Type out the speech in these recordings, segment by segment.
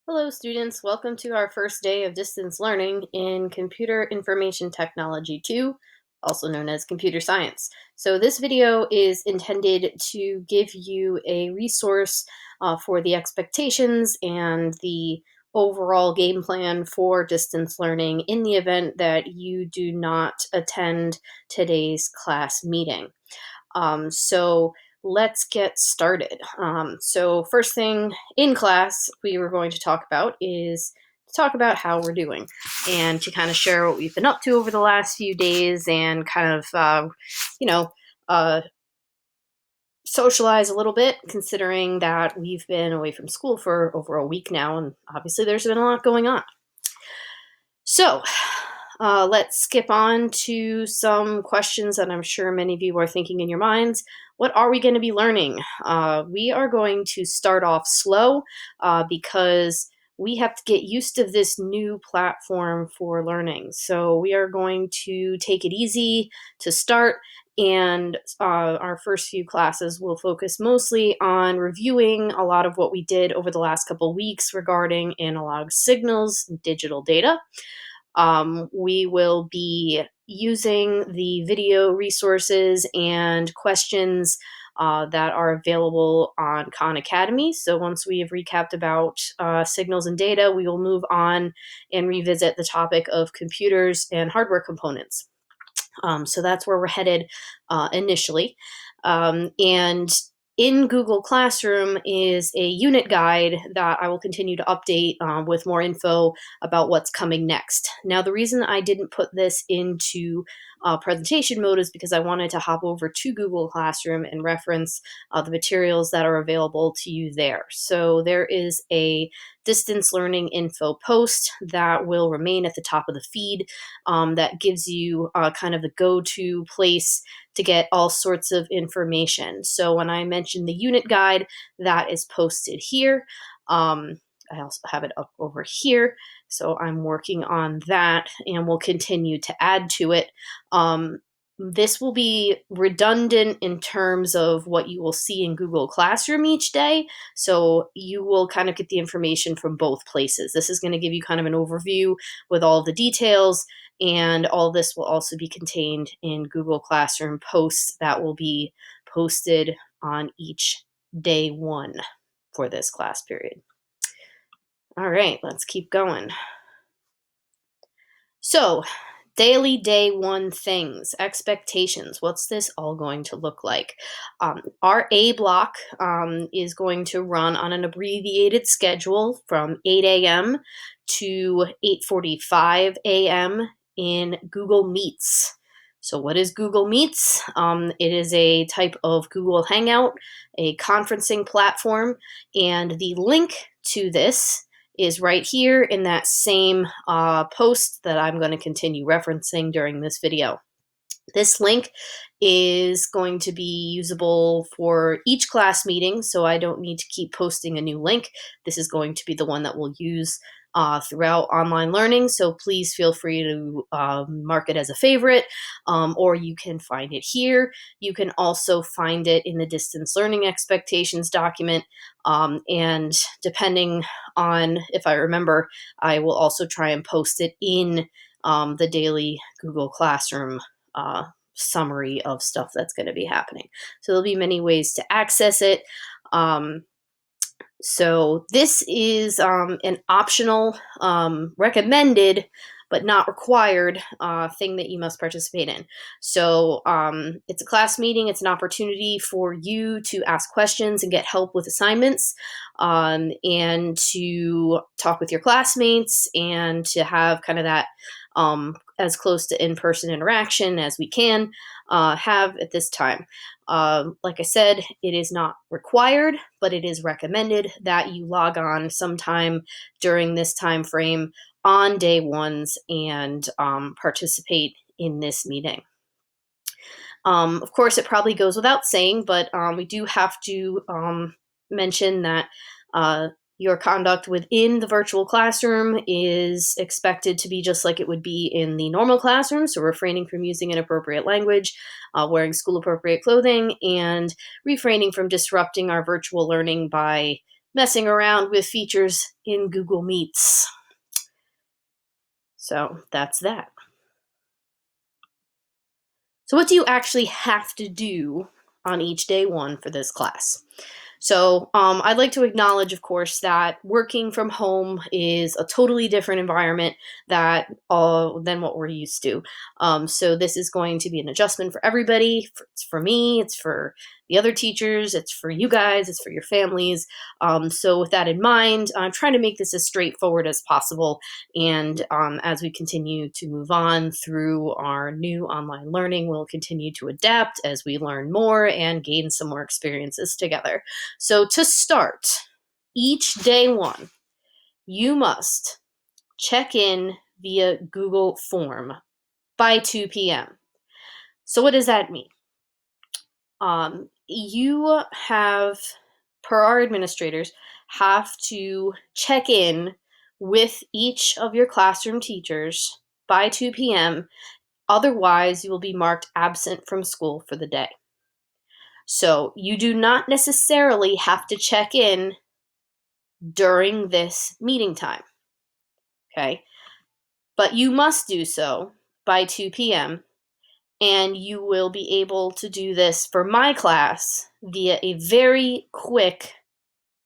Hello, students. Welcome to our first day of distance learning in Computer Information Technology 2, also known as Computer Science. So this video is intended to give you a resource for the expectations and the overall game plan for distance learning in the event that you do not attend today's class meeting. So let's get started. So first thing in class we were going to talk about is to talk about how we're doing and to kind of share what we've been up to over the last few days and kind of, you know, uh, socialize a little bit, considering that we've been away from school for over a week now, and obviously there's been a lot going on. So let's skip on to some questions that I'm sure many of you are thinking in your minds. What are we going to be learning? We are going to start off slow because we have to get used to this new platform for learning. So we are going to take it easy to start, and our first few classes will focus mostly on reviewing a lot of what we did over the last couple weeks regarding analog signals and digital data. We will be using the video resources and questions that are available on Khan Academy. So once we have recapped about signals and data, we will move on and revisit the topic of computers and hardware components. So that's where we're headed initially. And in Google Classroom is a unit guide that I will continue to update with more info about what's coming next. Now, the reason I didn't put this into presentation mode is because I wanted to hop over to Google Classroom and reference the materials that are available to you there. So there is a distance learning info post that will remain at the top of the feed that gives you kind of the go-to place to get all sorts of information. So when I mentioned the unit guide, that is posted here. I also have it up over here. So I'm working on that and will continue to add to it. This will be redundant in terms of what you will see in Google Classroom each day. So you will kind of get the information from both places. This is going to give you kind of an overview with all the details, and all this will also be contained in Google Classroom posts that will be posted on each day one for this class period. All right, let's keep going. So, daily day one things, expectations. What's this all going to look like? Our A block is going to run on an abbreviated schedule from 8 a.m. to 8:45 a.m. in Google Meets. So what is Google Meets? It is a type of Google Hangout, a conferencing platform, and the link to this is right here in that same post that I'm going to continue referencing during this video. This link is going to be usable for each class meeting, so I don't need to keep posting a new link. This is going to be the one that we'll use throughout online learning, so please feel free to mark it as a favorite, or you can find it here. You can also find it in the distance learning expectations document, and depending on if I remember, I will also try and post it in the daily Google Classroom summary of stuff that's going to be happening. So there'll be many ways to access it. So this is an optional, recommended, but not required thing that you must participate in. So it's a class meeting. It's an opportunity for you to ask questions and get help with assignments, and to talk with your classmates and to have kind of that as close to in-person interaction as we can have at this time. Like I said, it is not required, but it is recommended that you log on sometime during this time frame on day ones and participate in this meeting. Of course, it probably goes without saying, but we do have to mention that your conduct within the virtual classroom is expected to be just like it would be in the normal classroom, so refraining from using inappropriate language, wearing school-appropriate clothing, and refraining from disrupting our virtual learning by messing around with features in Google Meets. So that's that. So what do you actually have to do on each day one for this class? So I'd like to acknowledge, of course, that working from home is a totally different environment than what we're used to. So this is going to be an adjustment for everybody. It's for me, it's for the other teachers, it's for you guys, it's for your families. So with that in mind, I'm trying to make this as straightforward as possible. And as we continue to move on through our new online learning, we'll continue to adapt as we learn more and gain some more experiences together. So to start, each day one, you must check in via Google Form by 2 p.m. So what does that mean? You have, per our administrators, have to check in with each of your classroom teachers by 2 p.m. Otherwise, you will be marked absent from school for the day. So you do not necessarily have to check in during this meeting time, okay? But you must do so by 2 p.m. And you will be able to do this for my class via a very quick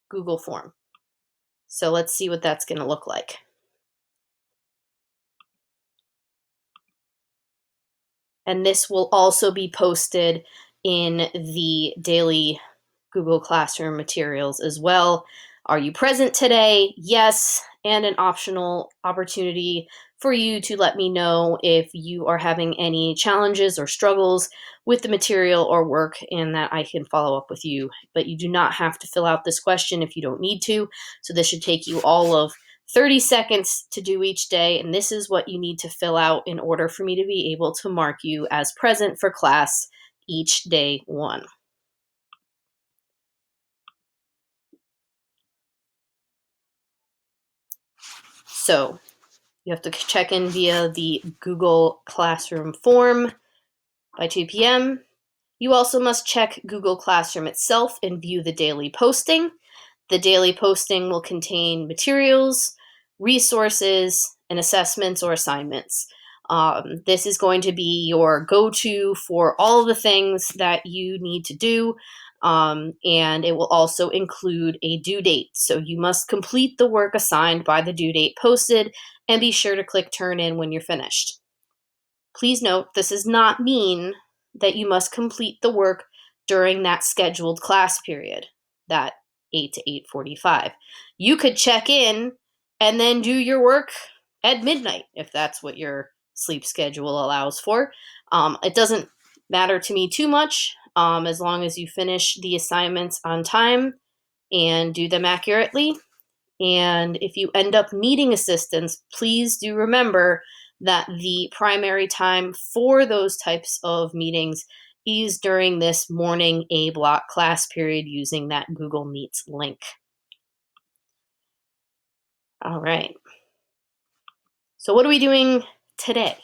Google form. So let's see what that's going to look like. And this will also be posted in the daily Google Classroom materials as well. Are you present today? Yes, and an optional opportunity for you to let me know if you are having any challenges or struggles with the material or work, and that I can follow up with you. But you do not have to fill out this question if you don't need to. So this should take you all of 30 seconds to do each day, and this is what you need to fill out in order for me to be able to mark you as present for class each day one. So you have to check in via the Google Classroom form by 2 p.m. You also must check Google Classroom itself and view the daily posting. The daily posting will contain materials, resources, and assessments or assignments. This is going to be your go-to for all of the things that you need to do, and it will also include a due date. So you must complete the work assigned by the due date posted, and be sure to click Turn In when you're finished. Please note, this does not mean that you must complete the work during that scheduled class period, that 8 to 8:45. You could check in and then do your work at midnight if that's what your sleep schedule allows for. It doesn't matter to me too much as long as you finish the assignments on time and do them accurately. And if you end up needing assistance, please do remember that the primary time for those types of meetings is during this morning A block class period using that Google Meets link. All right. So what are we doing today?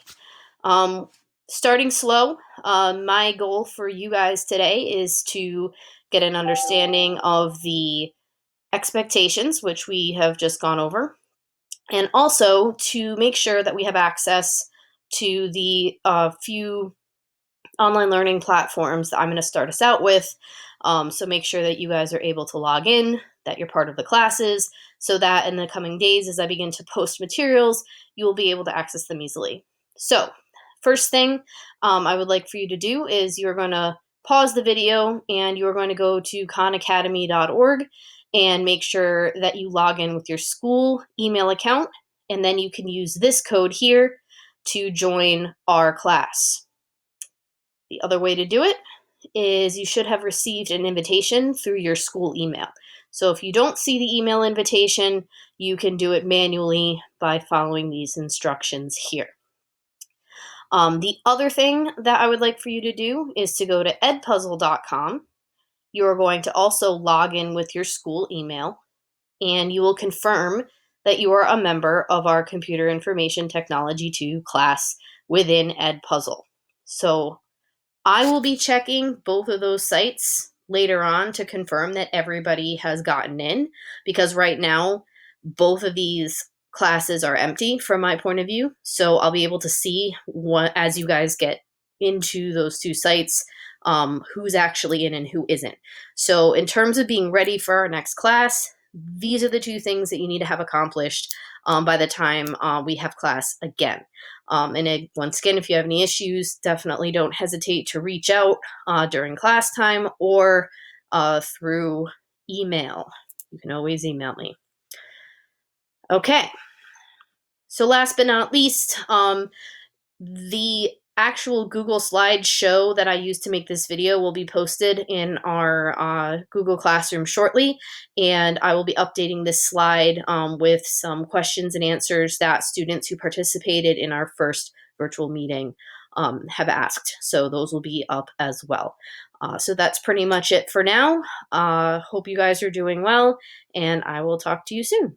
Starting slow. My goal for you guys today is to get an understanding of the expectations, which we have just gone over, and also to make sure that we have access to the few online learning platforms that I'm going to start us out with. So make sure that you guys are able to log in, that you're part of the classes, so that in the coming days, as I begin to post materials, you will be able to access them easily. So first thing I would like for you to do is you're going to pause the video and you're going to go to khanacademy.org and make sure that you log in with your school email account, and then you can use this code here to join our class. The other way to do it is you should have received an invitation through your school email. So if you don't see the email invitation, you can do it manually by following these instructions here. The other thing that I would like for you to do is to go to edpuzzle.com. You are going to also log in with your school email, and you will confirm that you are a member of our Computer Information Technology 2 class within Edpuzzle. So I will be checking both of those sites later on to confirm that everybody has gotten in, because right now both of these classes are empty from my point of view. So I'll be able to see what, as you guys get into those two sites, who's actually in and who isn't. So in terms of being ready for our next class, these are the two things that you need to have accomplished by the time we have class again. Once again, if you have any issues, definitely don't hesitate to reach out during class time or through email. You can always email me. Okay. So last but not least, the actual Google slideshow that I used to make this video will be posted in our Google Classroom shortly, and I will be updating this slide with some questions and answers that students who participated in our first virtual meeting have asked. So those will be up as well. So that's pretty much it for now. Hope you guys are doing well, and I will talk to you soon.